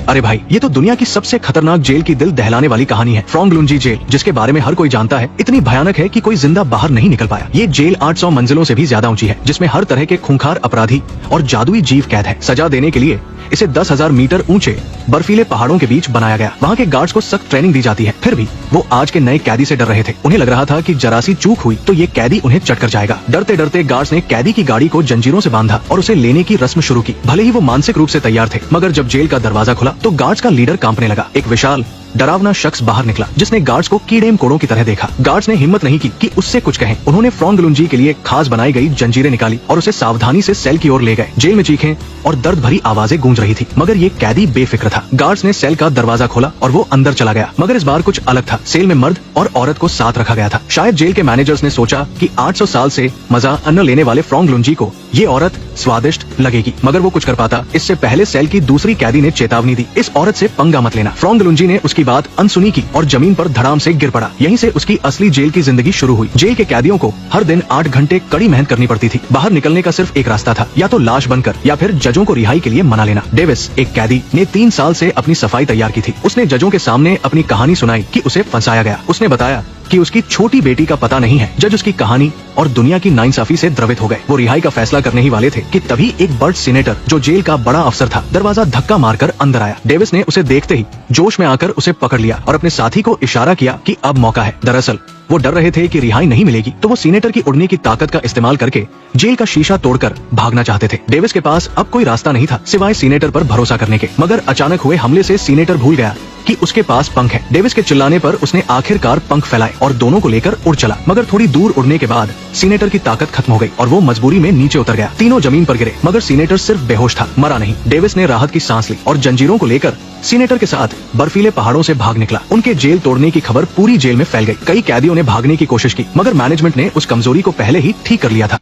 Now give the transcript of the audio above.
अरे भाई, ये तो दुनिया की सबसे खतरनाक जेल की दिल दहलाने वाली कहानी है। फ्रॉन्ग लुंजी जेल, जिसके बारे में हर कोई जानता है, इतनी भयानक है कि कोई जिंदा बाहर नहीं निकल पाया। ये जेल 800 मंजिलों से भी ज्यादा ऊंची है, जिसमें हर तरह के खूंखार अपराधी और जादुई जीव कैद है। सजा देने के लिए इसे 10,000 मीटर ऊंचे बर्फीले पहाड़ों के बीच बनाया गया। वहाँ के गार्ड्स को सख्त ट्रेनिंग दी जाती है, फिर भी वो आज के नए कैदी से डर रहे थे। उन्हें लग रहा था कि जरा सी चूक हुई तो ये कैदी उन्हें चट कर जाएगा। डरते डरते गार्ड्स ने कैदी की गाड़ी को जंजीरों से बांधा और उसे लेने की रस्म शुरू की। भले ही वो मानसिक रूप से तैयार थे, मगर जब जेल का दरवाजा खुला तो गार्ड्स का लीडर कांपने लगा। एक विशाल डरावना शख्स बाहर निकला, जिसने गार्ड्स को कीड़े मकोड़ों की तरह देखा। गार्ड्स ने हिम्मत नहीं की कि उससे कुछ कहें। उन्होंने फ्रॉन्ग लुंजी के लिए खास बनाई गई जंजीरें निकाली और उसे सावधानी से सेल की ओर ले गए। जेल में चीखें और दर्द भरी आवाजें गूंज रही थी, मगर ये कैदी बेफिक्र था। गार्ड्स ने सेल का दरवाजा खोला और वो अंदर चला गया, मगर इस बार कुछ अलग था। सेल में मर्द और औरत को साथ रखा गया था। शायद जेल के मैनेजर्स ने सोचा कि 800 साल से मजा अन्न लेने वाले फ्रॉन्ग लुंजी को ये औरत स्वादिष्ट लगेगी, मगर वो कुछ कर पाता इससे पहले सेल की दूसरी कैदी ने चेतावनी दी, इस औरत से पंगा मत लेना। फ्रॉन्ग लुंजी ने उसकी बात अनसुनी की और जमीन पर धड़ाम से गिर पड़ा। यहीं से उसकी असली जेल की जिंदगी शुरू हुई। जेल के कैदियों को हर दिन 8 घंटे कड़ी मेहनत करनी पड़ती थी। बाहर निकलने का सिर्फ एक रास्ता था, या तो लाश बनकर या फिर जजों को रिहाई के लिए मना लेना। डेविस, एक कैदी, ने 3 साल से अपनी सफाई तैयार की थी। उसने जजों के सामने अपनी कहानी सुनाई कि उसे फंसाया गया। उसने बताया कि उसकी छोटी बेटी का पता नहीं है। जज उसकी कहानी और दुनिया की नाइंसाफी से द्रवित हो गए। वो रिहाई का फैसला करने ही वाले थे कि तभी एक बर्ट सीनेटर, जो जेल का बड़ा अफसर था, दरवाजा धक्का मारकर अंदर आया। डेविस ने उसे देखते ही जोश में आकर उसे पकड़ लिया और अपने साथी को इशारा किया कि अब मौका है। दरअसल वो डर रहे थे कि रिहाई नहीं मिलेगी, तो वो सीनेटर की उड़ने की ताकत का इस्तेमाल करके जेल का शीशा तोड़कर भागना चाहते थे। डेविस के पास अब कोई रास्ता नहीं था सिवाय सीनेटर पर भरोसा करने के, मगर अचानक हुए हमले से सीनेटर भूल गया कि उसके पास पंख है। डेविस के चिल्लाने पर उसने आखिरकार पंख फैलाए और दोनों को लेकर उड़ चला, मगर थोड़ी दूर उड़ने के बाद सीनेटर की ताकत खत्म हो गई और वो मजबूरी में नीचे उतर गया। तीनों जमीन पर गिरे, मगर सीनेटर सिर्फ बेहोश था, मरा नहीं। डेविस ने राहत की सांस ली और जंजीरों को लेकर सीनेटर के साथ बर्फीले पहाड़ों से भाग निकला। उनके जेल तोड़ने की खबर पूरी जेल में फैल गई। कई कैदियों ने भागने की कोशिश की, मगर मैनेजमेंट ने उस कमजोरी को पहले ही ठीक कर लिया था।